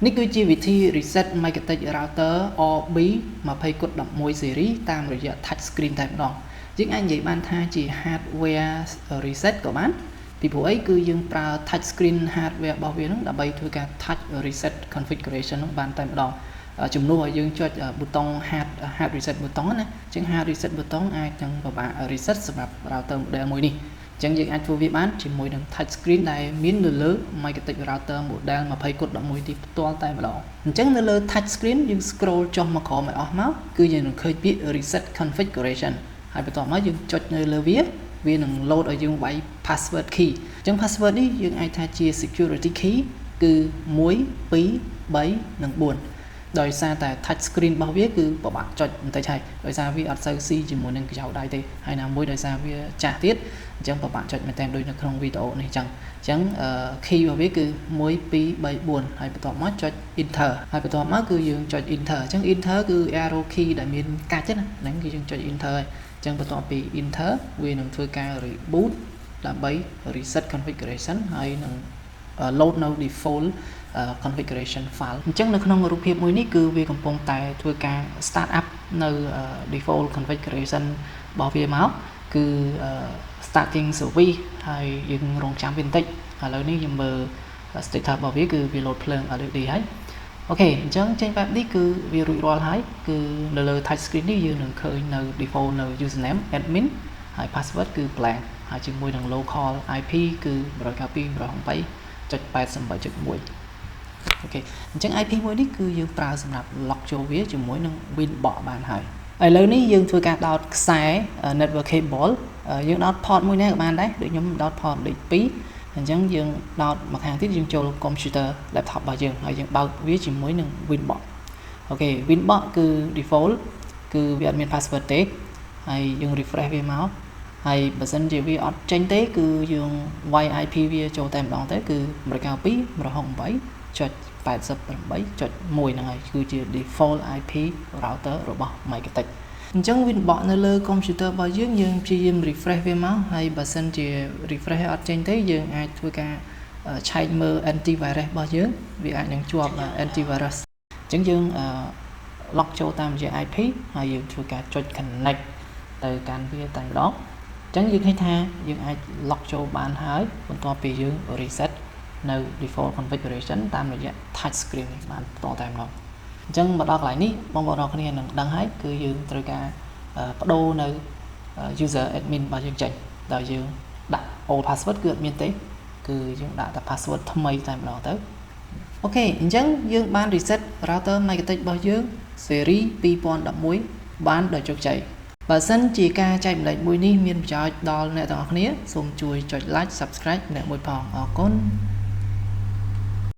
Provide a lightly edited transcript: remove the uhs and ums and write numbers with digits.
នេះគឺជាវិធី reset Microtik router OB 20/11 series តាមរយៈ touch screen តែម្ដងយើងអាចនិយាយបានថាជា hardware reset ក៏បានពីព្រោះអីគឺយើងប្រើ touch screen hardware របស់វានឹងដើម្បីធ្វើការ touch reset configuration នោះបានតែម្ដងជំនួសឲ្យយើងចុចប៊ូតុង hard reset ប៊ូតុងណាអញ្ចឹង hard reset ប៊ូតុងអាចនឹងពិបាក reset សម្រាប់ router model មួយនេះអញ្ចឹងយើងអាចធ្វើវាបានជាមួយនឹង touch screen ដែលមាននៅលើ Microtik router model 20/11 ទីផ្ទាល់តែម្ដងអញ្ចឹងនៅលើ touch screen យើង scroll ចុះមកក្រោមឲ្យអស់មកគឺយើងនឹងឃើញពាក្យ reset configuration ហើយបន្ទាប់មកយើងចុចនៅលើវានឹង load ឲ្យយើងវាយ password key អញ្ចឹង password នេះយើងអាចថាជា security key គឺ1 2 3 និង 4ដោយសារតែ touch screen របស់វាគឺពិបាកចុចបន្តិចហើយដោយសារវាអត់សូវស៊ីជាមួយនឹងកញ្ចក់ដៃទេហើយណាមួយដោយសារវាចាស់ទៀតអញ្ចឹងពិបាកចុចមែនតើដូចនៅក្នុងវីដេអូនេះអញ្ចឹង key របស់វាគឺ1 2 3 4ហើយបន្ទាប់មកចុច enter ហើយបន្ទាប់មកគឺយើងចុច enter អញ្ចឹង enter គឺ arrow key ដែលមានកាច់ណាហ្នឹងគឺយើងចុច enter ហើយអញ្ចឹងបន្ទាប់ពី enter វានឹងធ្វើការ reboot ដើម្បី reset configuration ហើយនឹង load នៅ default configuration file អញ្ចឹងនៅក្នុងរូបភាពមួយនេះគឺវាកំពុងតែធ្វើការ start up នៅ default configuration របស់វាមកគឺ starting service ហើយយើងរងចាំវាបន្តិចឥឡូវនេះខ្ញុំមើល status របស់វាគឺវា load ភ្លើង LED ហើយអូខេអញ្ចឹងចេញបែបនេះគឺវារួចរាល់ហើយគឺនៅលើ touch screen នេះយើងនឹងឃើញនៅ default នៅ username admin ហើយ password គឺ blank ហើយជាមួយនឹង local IP គឺ 192.168.1 អូខេអញ្ចឹង IP មួយនេះគឺយើងប្រើសម្រាប់ lock ចូលវាជាមួយនឹង Winbox បានហើយឥឡូវនេះយើងធ្វើការដោតខ្សែ network cable យើងដោត port មួយនេះក៏បានដែរដូចខ្ញុំដោត port លេខ2អញ្ចឹងយើងដោតមកខាងទៀតយើងចូល computer laptop របស់យើងហើយយើងបើកវាជាមួយនឹង Winbox អូខេ Winbox គឺ default គឺវាអត់មាន password ទេហើយយើង refresh វាមកហើយបើសិនជាវាអត់ចេញទេគឺយើងវាយ IP វាចូលតែម្ដងទៅគឺ 192.168.1 ហ្នឹងហើយគឺជា default IP router របស់ Microtik អញ្ចឹង Winbox នៅលើ computer របស់យើងព្យាយាម refresh វាមកហើយបើសិនជា refresh អត់ចេញទេយើងអាចធ្វើការឆែកមើល antivirus របស់យើងវាអាចនឹងជាប់ antivirus អញ្ចឹងយើង lock ចូលតាមរយៈ IP ហើយយើងធ្វើការចុច connect ទៅកាន់វាតែម្ដងអញ្ចឹងយើងឃើញថាយើងអាច lock ចូលបានហើយបន្ទាប់ពីយើង reset នៅ default configuration តាមរយៈ touch screen នេះបានបន្តតែម្ដងអញ្ចឹងមកដល់កន្លែងនេះបងប្អូនគ្នានឹងដឹងហើយគឺយើងត្រូវការបដូរនៅ user admin របស់យើងចេញដោយយើងដាក់ old password គឺអត់មានទេគឺយើងដាក់តែ password ថ្មីតែម្ដងទៅអូខេអញ្ចឹងយើងបាន reset router Microtik របស់យើង series 2011បានដោយជោគជ័យបើសិនជាការចែកម្លែកមួយនេះមានប្រយោជន៍ដល់អ្នកទាំងអស់គ្នាសូមជួយចុច like subscribe ម្នាក់មួយផងអរគុណ